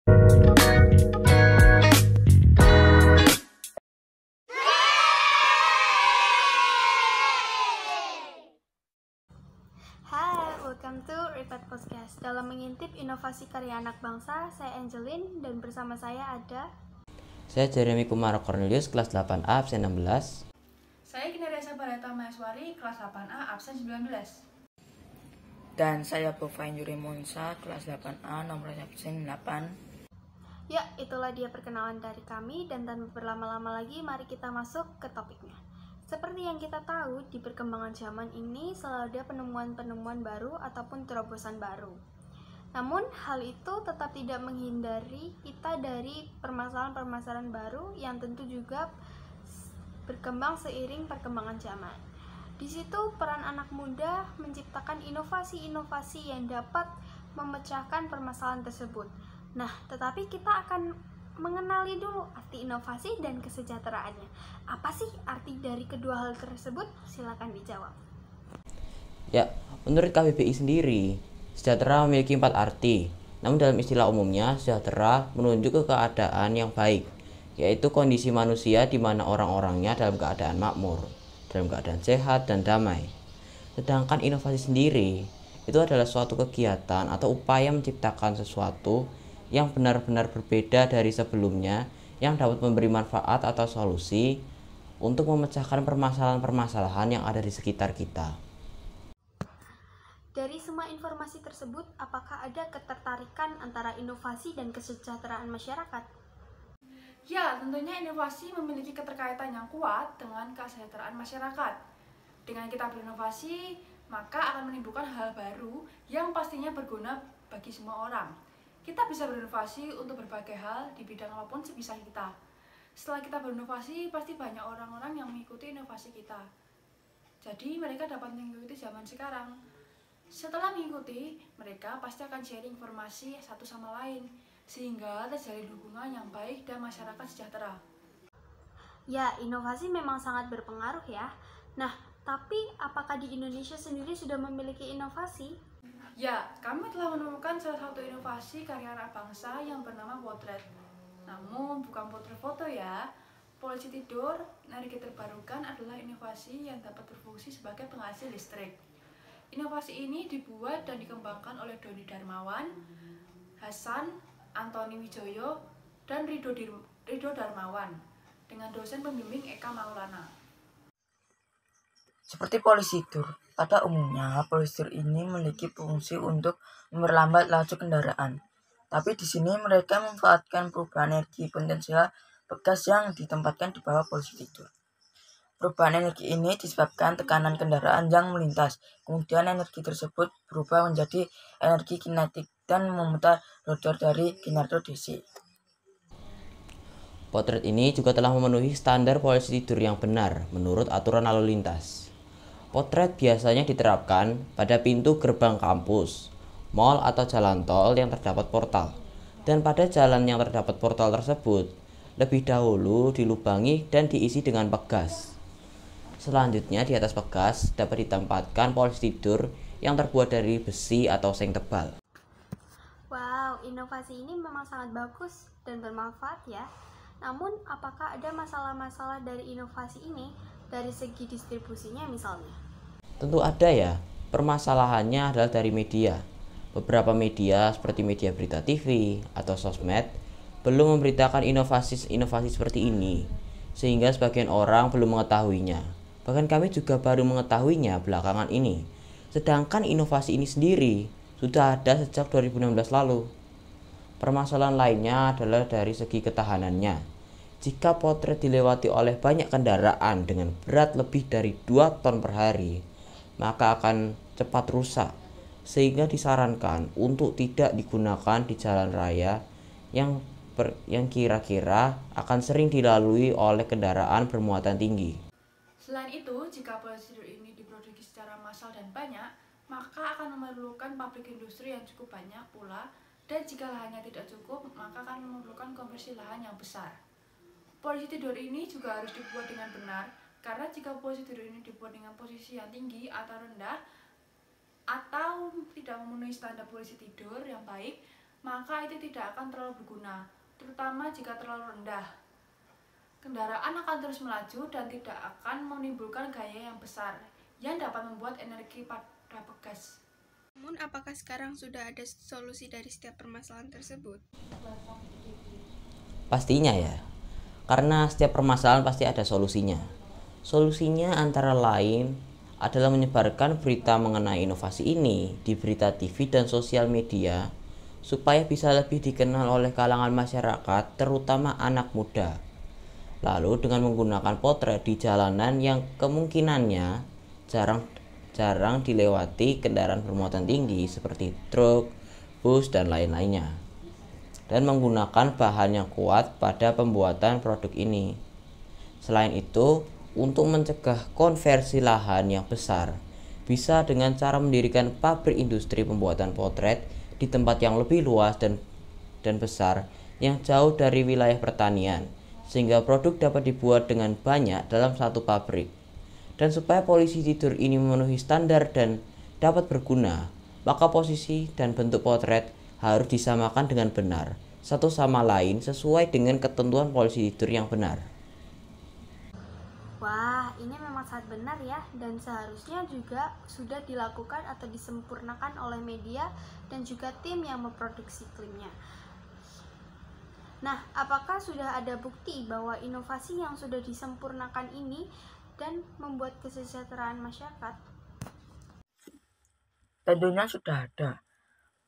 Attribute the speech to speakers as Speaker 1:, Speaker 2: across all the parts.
Speaker 1: Hai, welcome to Ripat Podcast. Dalam mengintip inovasi karya anak bangsa, saya Angelin dan bersama saya ada
Speaker 2: Saya Jeremy Kumara Cornelius, kelas 8A, absen 16.
Speaker 3: Saya Kinaresa Barata Maheswari, kelas 8A, absen 19.
Speaker 4: Dan saya Bovain Yuri Monsa, kelas 8A, nomor absen 8.
Speaker 1: Ya, itulah dia perkenalan dari kami dan tanpa berlama-lama lagi, mari kita masuk ke topiknya. Seperti yang kita tahu, di perkembangan zaman ini selalu ada penemuan-penemuan baru ataupun terobosan baru. Namun, hal itu tetap tidak menghindari kita dari permasalahan-permasalahan baru yang tentu juga berkembang seiring perkembangan zaman. Di situ, peran anak muda menciptakan inovasi-inovasi yang dapat memecahkan permasalahan tersebut. Nah, tetapi kita akan mengenali dulu arti inovasi dan kesejahteraannya. Apa sih arti dari kedua hal tersebut? Silakan dijawab.
Speaker 2: Ya, menurut KBBI sendiri, sejahtera memiliki 4 arti. Namun dalam istilah umumnya, sejahtera menunjuk ke keadaan yang baik, yaitu kondisi manusia di mana orang-orangnya dalam keadaan makmur, dalam keadaan sehat dan damai. Sedangkan inovasi sendiri, itu adalah suatu kegiatan atau upaya menciptakan sesuatu yang benar-benar berbeda dari sebelumnya, yang dapat memberi manfaat atau solusi untuk memecahkan permasalahan-permasalahan yang ada di sekitar kita.
Speaker 1: Dari semua informasi tersebut, apakah ada ketertarikan antara inovasi dan kesejahteraan masyarakat?
Speaker 3: Ya, tentunya inovasi memiliki keterkaitan yang kuat dengan kesejahteraan masyarakat. Dengan kita berinovasi, maka akan menimbulkan hal baru yang pastinya berguna bagi semua orang. Kita bisa berinovasi untuk berbagai hal di bidang apapun sebisa kita. Setelah kita berinovasi, pasti banyak orang-orang yang mengikuti inovasi kita. Jadi mereka dapat mengikuti zaman sekarang. Setelah mengikuti, mereka pasti akan sharing informasi satu sama lain, sehingga terjalin hubungan yang baik dan masyarakat sejahtera.
Speaker 1: Ya, inovasi memang sangat berpengaruh ya. Nah, tapi apakah di Indonesia sendiri sudah memiliki inovasi?
Speaker 3: Ya, kami telah menemukan salah satu inovasi karya anak bangsa yang bernama potret. Namun, bukan potret foto ya. Polisi tidur, energi terbarukan adalah inovasi yang dapat berfungsi sebagai penghasil listrik. Inovasi ini dibuat dan dikembangkan oleh Doni Darmawan, Hasan, Antoni Wijoyo, dan Rido Darmawan dengan dosen pembimbing Eka Maulana.
Speaker 4: Seperti polisi tidur, pada umumnya polisi tidur ini memiliki fungsi untuk memperlambat laju kendaraan. Tapi di sini mereka memanfaatkan perubahan energi potensial bekas yang ditempatkan di bawah polisi tidur. Perubahan energi ini disebabkan tekanan kendaraan yang melintas. Kemudian energi tersebut berubah menjadi energi kinetik dan memutar roda dari generator DC.
Speaker 2: Potret ini juga telah memenuhi standar polisi tidur yang benar menurut aturan lalu lintas. Potret biasanya diterapkan pada pintu gerbang kampus, mal atau jalan tol yang terdapat portal. Dan pada jalan yang terdapat portal tersebut, lebih dahulu dilubangi dan diisi dengan pegas. Selanjutnya di atas pegas dapat ditempatkan polisi tidur yang terbuat dari besi atau seng tebal.
Speaker 1: Wow, inovasi ini memang sangat bagus dan bermanfaat ya. Namun, apakah ada masalah-masalah dari inovasi ini dari segi distribusinya misalnya?
Speaker 2: Tentu ada ya, permasalahannya adalah dari media. Beberapa media seperti media berita TV atau sosmed belum memberitakan inovasi seperti ini, sehingga sebagian orang belum mengetahuinya. Bahkan kami juga baru mengetahuinya belakangan ini. Sedangkan inovasi ini sendiri sudah ada sejak 2016 lalu. Permasalahan lainnya adalah dari segi ketahanannya. Jika potret dilewati oleh banyak kendaraan dengan berat lebih dari 2 ton per hari, maka akan cepat rusak, sehingga disarankan untuk tidak digunakan di jalan raya yang kira-kira akan sering dilalui oleh kendaraan bermuatan tinggi.
Speaker 3: Selain itu, jika polisi tidur ini diproduksi secara massal dan banyak, maka akan memerlukan pabrik industri yang cukup banyak pula, dan jika lahannya tidak cukup, maka akan memerlukan konversi lahan yang besar. Polisi tidur ini juga harus dibuat dengan benar, karena jika polisi tidur ini dibuat dengan posisi yang tinggi atau rendah, atau tidak memenuhi standar polisi tidur yang baik, maka itu tidak akan terlalu berguna, terutama jika terlalu rendah. Kendaraan akan terus melaju dan tidak akan menimbulkan gaya yang besar yang dapat membuat energi pada pegas.
Speaker 1: Namun, apakah sekarang sudah ada solusi dari setiap permasalahan tersebut?
Speaker 2: Pastinya ya, karena setiap permasalahan pasti ada solusinya. Solusinya antara lain adalah menyebarkan berita mengenai inovasi ini di berita TV dan sosial media supaya bisa lebih dikenal oleh kalangan masyarakat, terutama anak muda. Lalu dengan menggunakan potret di jalanan yang kemungkinannya jarang dilewati kendaraan bermuatan tinggi seperti truk, bus, dan lain-lainnya. Dan menggunakan bahan yang kuat pada pembuatan produk ini. Selain itu, untuk mencegah konversi lahan yang besar, bisa dengan cara mendirikan pabrik industri pembuatan potret di tempat yang lebih luas dan besar yang jauh dari wilayah pertanian, sehingga produk dapat dibuat dengan banyak dalam satu pabrik. Dan supaya polisi tidur ini memenuhi standar dan dapat berguna, maka posisi dan bentuk potret harus disamakan dengan benar satu sama lain sesuai dengan ketentuan polisi tidur yang benar.
Speaker 1: Wah, ini memang sangat benar ya, dan seharusnya juga sudah dilakukan atau disempurnakan oleh media dan juga tim yang memproduksi klipnya. Nah, apakah sudah ada bukti bahwa inovasi yang sudah disempurnakan ini dan membuat kesejahteraan masyarakat?
Speaker 4: Tentunya sudah ada.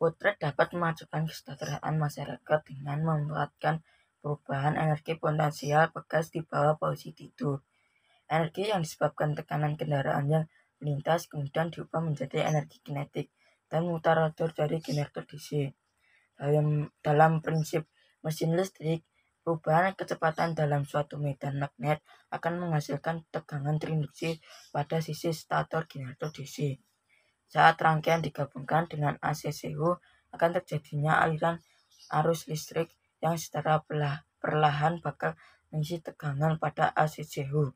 Speaker 4: Potret dapat memajukan kesejahteraan masyarakat dengan memanfaatkan perubahan energi potensial bekas di bawah posisi tidur. Energi yang disebabkan tekanan kendaraan yang melintas kemudian diubah menjadi energi kinetik dan mutar rotor dari generator DC. Dalam prinsip mesin listrik, perubahan kecepatan dalam suatu medan magnet akan menghasilkan tegangan terinduksi pada sisi stator generator DC. Saat rangkaian digabungkan dengan ACCU, akan terjadinya aliran arus listrik yang secara perlahan bakal mengisi tegangan pada ACCU.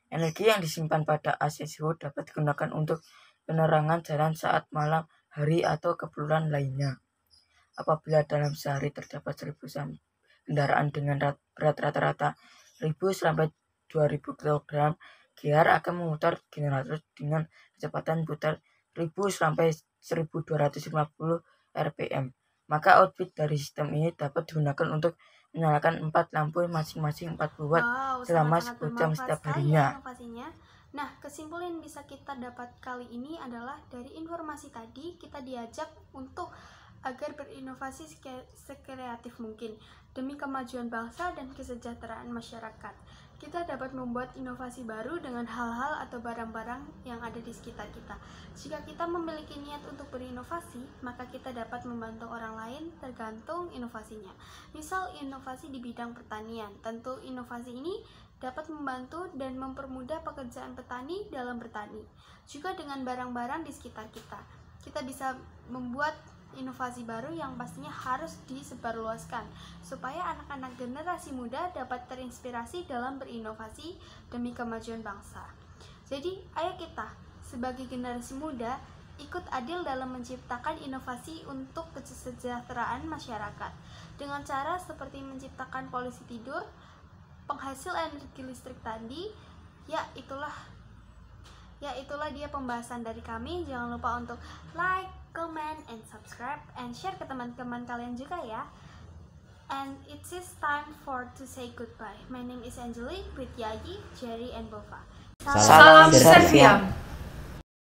Speaker 4: Energi yang disimpan pada ACCU dapat digunakan untuk penerangan jalan saat malam hari atau keperluan lainnya. Apabila dalam sehari terdapat 1000 kendaraan dengan berat rata-rata 1000 sampai 2000 kg, GR akan memutar generator dengan kecepatan putar 1000 sampai 1250 rpm. Maka output dari sistem ini dapat digunakan untuk menyalakan 4 lampu masing-masing 40 watt selama 10 jam setiap harinya.
Speaker 1: Nah, kesimpulan yang bisa kita dapat kali ini adalah dari informasi tadi kita diajak untuk agar berinovasi sekreatif mungkin demi kemajuan bangsa dan kesejahteraan masyarakat. Kita dapat membuat inovasi baru dengan hal-hal atau barang-barang yang ada di sekitar kita. Jika kita memiliki niat untuk berinovasi, maka kita dapat membantu orang lain tergantung inovasinya. Misal inovasi di bidang pertanian, tentu inovasi ini dapat membantu dan mempermudah pekerjaan petani dalam bertani. Juga dengan barang-barang di sekitar kita, kita bisa membuat inovasi baru yang pastinya harus disebarluaskan supaya anak-anak generasi muda dapat terinspirasi dalam berinovasi demi kemajuan bangsa. Jadi, ayo kita sebagai generasi muda ikut adil dalam menciptakan inovasi untuk kesejahteraan masyarakat dengan cara seperti menciptakan polisi tidur, penghasil energi listrik tadi. Itulah dia pembahasan dari kami. Jangan lupa untuk like, comment, and subscribe, and share ke teman-teman kalian juga ya. And it is time to say goodbye. My name is Angeli with Yagi, Jerry, and Bova.
Speaker 2: Salam Serviam.